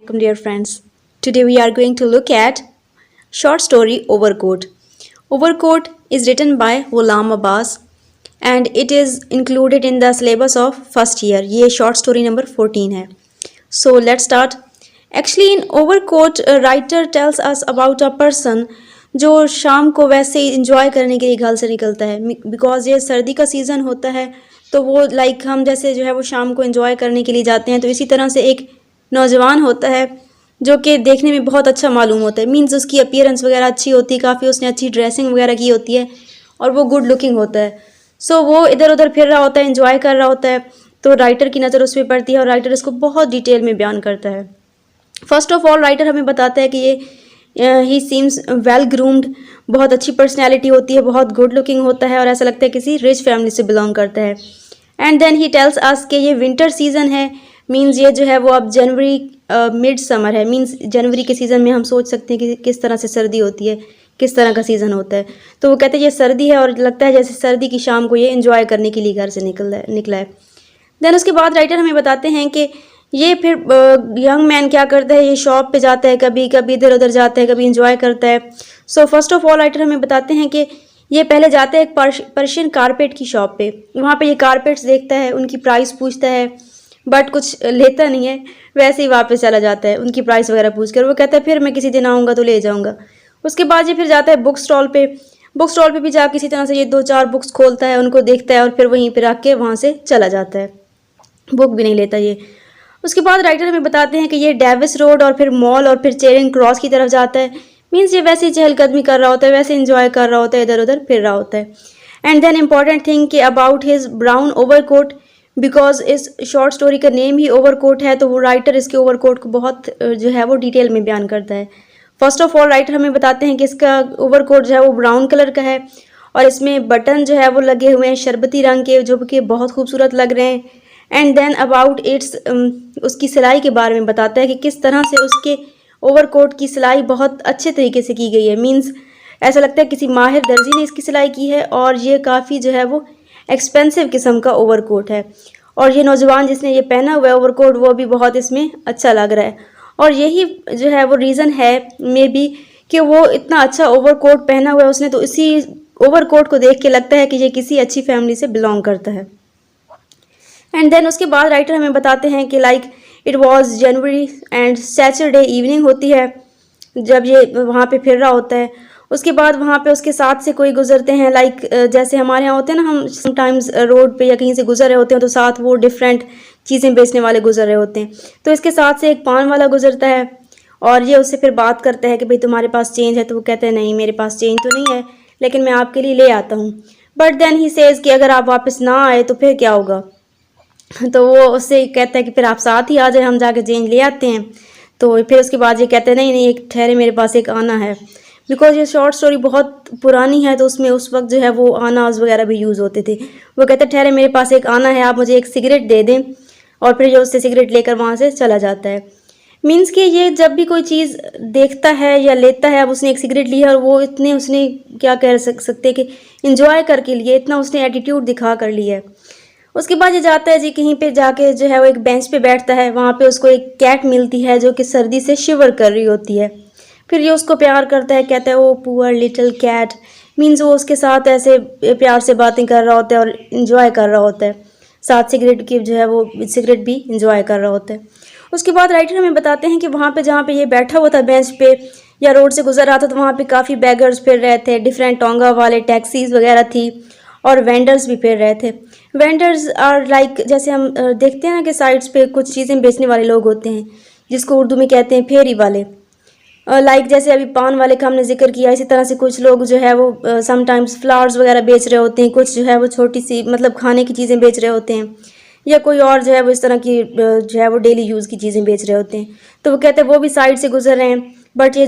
Welcome dear friends. Today we are going to look at short story Overcoat. Overcoat is written by Ghulam Abbas and it is included in the syllabus of first year. ये short story number 14 है. So let's start. Actually in Overcoat a writer tells us about a person जो शाम को वैसे ही enjoy करने के लिए घर से निकलता है बिकॉज ये सर्दी का सीज़न होता है तो वो हम जैसे जो है वो शाम को इंजॉय करने के लिए जाते हैं तो इसी तरह से एक नौजवान होता है जो कि देखने में बहुत अच्छा मालूम होता है मीन्स उसकी अपीयरेंस वगैरह अच्छी होती है काफ़ी उसने अच्छी ड्रेसिंग वगैरह की होती है और वो गुड लुकिंग होता है सो वो इधर उधर फिर रहा होता है इंजॉय कर रहा होता है तो राइटर की नज़र उस पर पड़ती है और राइटर इसको बहुत डिटेल में बयान करता है। फर्स्ट ऑफ ऑल राइटर हमें बताता है कि ये ही सीम्स वेल ग्रूम्ड, बहुत अच्छी पर्सनैलिटी होती है, बहुत गुड लुकिंग होता है और ऐसा लगता है किसी रिच फैमिली से बिलोंग करता है। And then he tells us कि ये विंटर सीज़न है मीन्स ये जो है वो अब जनवरी मिड समर है मीन्स जनवरी के सीज़न में हम सोच सकते हैं कि किस तरह से सर्दी होती है, किस तरह का सीज़न होता है। तो वो कहते हैं ये सर्दी है और लगता है जैसे सर्दी की शाम को ये एंजॉय करने के लिए घर से निकला है। देन उसके बाद राइटर हमें बताते हैं कि ये फिर यंग मैन क्या करता है, ये शॉप पे जाता है, कभी कभी इधर उधर जाता है, कभी इंजॉय करता है। So first of all writer हमें बताते हैं कि ये पहले जाता है एक पर्शियन कारपेट की शॉप पे, वहाँ पे ये कारपेट्स देखता है, उनकी प्राइस पूछता है बट कुछ लेता नहीं है, वैसे ही वापस चला जाता है उनकी प्राइस वगैरह पूछ कर। वो कहता है फिर मैं किसी दिन आऊँगा तो ले जाऊँगा। उसके बाद ये फिर जाता है बुक स्टॉल पे भी जा किसी तरह से ये 2-4 बुक्स खोलता है, उनको देखता है और फिर वहीं पर आके वहाँ से चला जाता है, बुक भी नहीं लेता ये। उसके बाद राइटर हमें बताते हैं कि ये डेविस रोड और फिर मॉल और फिर चेरिंग क्रॉस की तरफ जाता है मीन्स ये वैसे ही चहलकदमी कर रहा होता है, वैसे इंजॉय कर रहा होता है, इधर उधर फिर रहा होता है। एंड देन इम्पॉर्टेंट थिंग कि about his brown overcoat, because इस शॉर्ट स्टोरी का नेम ही ओवरकोट है तो वो राइटर इसके ओवरकोट को बहुत जो है वो डिटेल में बयान करता है। फर्स्ट ऑफ ऑल राइटर हमें बताते हैं कि इसका ओवरकोट जो है वो ब्राउन कलर का है और इसमें बटन जो है वो लगे हुए हैं शरबती रंग के जो कि बहुत खूबसूरत लग रहे हैं। एंड देन अबाउट इट्स उसकी सिलाई के बारे में बताता है कि किस तरह से उसके ओवरकोट की सिलाई बहुत अच्छे तरीके से की गई है मीन्स ऐसा लगता है किसी माहिर दर्जी ने इसकी सिलाई की है और ये काफ़ी जो है वो एक्सपेंसिव किस्म का ओवरकोट है और ये नौजवान जिसने ये पहना हुआ है ओवरकोट वो भी बहुत इसमें अच्छा लग रहा है और यही जो है वो रीज़न है मे बी कि वो इतना अच्छा ओवरकोट पहना हुआ है उसने, तो इसी ओवरकोट को देख के लगता है कि ये किसी अच्छी फैमिली से बिलोंग करता है। एंड देन उसके बाद राइटर हमें बताते हैं कि like it was January and Saturday evening होती है जब ये वहाँ पे फिर रहा होता है। उसके बाद वहाँ पे उसके साथ से कोई गुजरते हैं लाइक जैसे हमारे यहाँ होते हैं ना, हम समटाइम्स रोड पे या कहीं से गुजर रहे होते हैं तो साथ वो डिफरेंट चीज़ें बेचने वाले गुजर रहे होते हैं, तो इसके साथ से एक पान वाला गुजरता है और ये उससे फिर बात करता है कि भाई तुम्हारे पास चेंज है, तो वो कहते हैं नहीं मेरे पास चेंज तो नहीं है लेकिन मैं आपके लिए ले आता हूँ। बट देन ही सेज़ कि अगर आप वापस ना आए तो फिर क्या होगा, तो वो उससे कहता है कि फिर आप साथ ही आ जाए, हम जाके चेंज ले आते हैं। तो फिर उसके बाद ये कहते हैं नहीं एक ठहरे मेरे पास एक आना है, बिकॉज ये शॉर्ट स्टोरी बहुत पुरानी है तो उसमें उस वक्त जो है वो आनाज वगैरह भी यूज़ होते थे। वो कहते हैं ठहरे मेरे पास एक आना है, आप मुझे एक सिगरेट दे दें, और फिर जो उससे सिगरेट लेकर वहाँ से चला जाता है। मीन्स कि ये जब भी कोई चीज़ देखता है या लेता है, अब उसने एक सिगरेट ली है और वो इतने उसने क्या कह सकते कि इंजॉय करके लिए, इतना उसने एटीट्यूड दिखा कर लिया है। उसके बाद ये जाता है जी कहीं पे जाके जो है वो एक बेंच पे बैठता है, वहाँ पे उसको एक कैट मिलती है जो कि सर्दी से शिवर कर रही होती है। फिर ये उसको प्यार करता है, कहता है ओ पुअर लिटिल कैट, मीन्स वो उसके साथ ऐसे प्यार से बातें कर रहा होता है और इन्जॉय कर रहा होता है, साथ सिगरेट की जो है वो सिगरेट भी इंजॉय कर रहा होता है। उसके बाद राइटर हमें बताते हैं कि वहाँ पे जहाँ पे ये बैठा हुआ था बेंच पे या रोड से गुजर रहा था तो वहाँ पे काफ़ी बैगर्स फिर रहे थे, डिफरेंट टोंगा वाले टैक्सीज वगैरह थी और वेंडर्स भी फिर रहे थे। वेंडर्स आर लाइक जैसे हम देखते हैं ना कि साइड्स पे कुछ चीज़ें बेचने वाले लोग होते हैं जिसको उर्दू में कहते हैं फेरी वाले। लाइक जैसे अभी पान वाले का हमने जिक्र किया, इसी तरह से कुछ लोग जो है वो समटाइम्स फ्लावर्स वगैरह बेच रहे होते हैं, कुछ जो है वो छोटी सी मतलब खाने की चीज़ें बेच रहे होते हैं या कोई और जो है वो इस तरह की जो है वो डेली यूज़ की चीज़ें बेच रहे होते हैं। तो वो कहते हैं वो भी साइड से गुजर रहे हैं, बट ये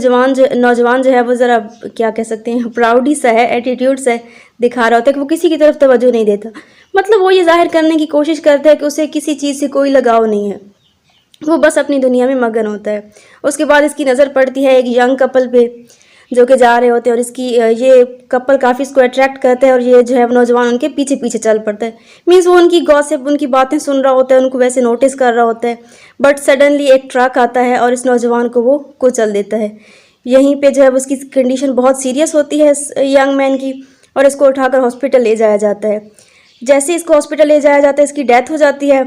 नौजवान जो है वो ज़रा क्या कह सकते हैं प्राउडी सा है, एटीट्यूड सा दिखा रहा होता है कि वो किसी की तरफ तवज्जो नहीं देता। मतलब वो ये जाहिर करने की कोशिश करता है कि उसे किसी चीज़ से कोई लगाव नहीं है, वो बस अपनी दुनिया में मगन होता है। उसके बाद इसकी नज़र पड़ती है एक यंग कपल पे जो कि जा रहे होते हैं और इसकी ये कपल काफ़ी इसको अट्रैक्ट करते हैं और ये जो है नौजवान उनके पीछे पीछे चल पड़ता है। मीन्स वो उनकी गॉसिप, उनकी बातें सुन रहा होता है, उनको वैसे नोटिस कर रहा होता है, बट सडनली एक ट्रक आता है और इस नौजवान को वो कुचल देता है। यहीं पे जो है उसकी कंडीशन बहुत सीरियस होती है इस यंग मैन की, और इसको उठाकर हॉस्पिटल ले जाया जाता है। जैसे इसको हॉस्पिटल ले जाया जाता है इसकी डेथ हो जाती है।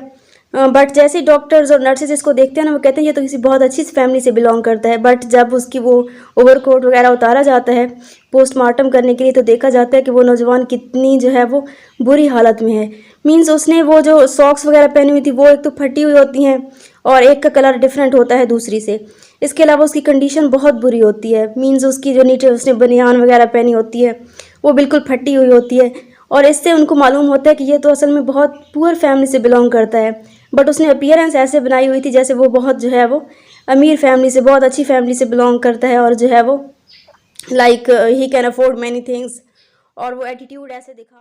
बट जैसे ही डॉक्टर्स और नर्सेज इसको देखते हैं ना, वो कहते हैं ये तो किसी बहुत अच्छी फैमिली से बिलोंग करता है। बट जब उसकी वो ओवरकोट वगैरह उतारा जाता है पोस्टमार्टम करने के लिए, तो देखा जाता है कि वो नौजवान कितनी जो है वो बुरी हालत में है। मीन्स उसने वो जो सॉक्स वगैरह पहनी हुई थी वो एक तो फटी हुई होती हैं और एक का कलर डिफरेंट होता है दूसरी से। इसके अलावा उसकी कंडीशन बहुत बुरी होती है। मीन्स उसकी जो नीचे उसने बनियान वगैरह पहनी होती है वो बिल्कुल फटी हुई होती है, और इससे उनको मालूम होता है कि ये तो असल में बहुत पुअर फैमिली से बिलोंग करता है। बट उसने अपीयरेंस ऐसे बनाई हुई थी जैसे वो बहुत जो है वो अमीर फैमिली से, बहुत अच्छी फैमिली से बिलोंग करता है, और जो है वो like he can afford many things, और वो एटीट्यूड ऐसे दिखा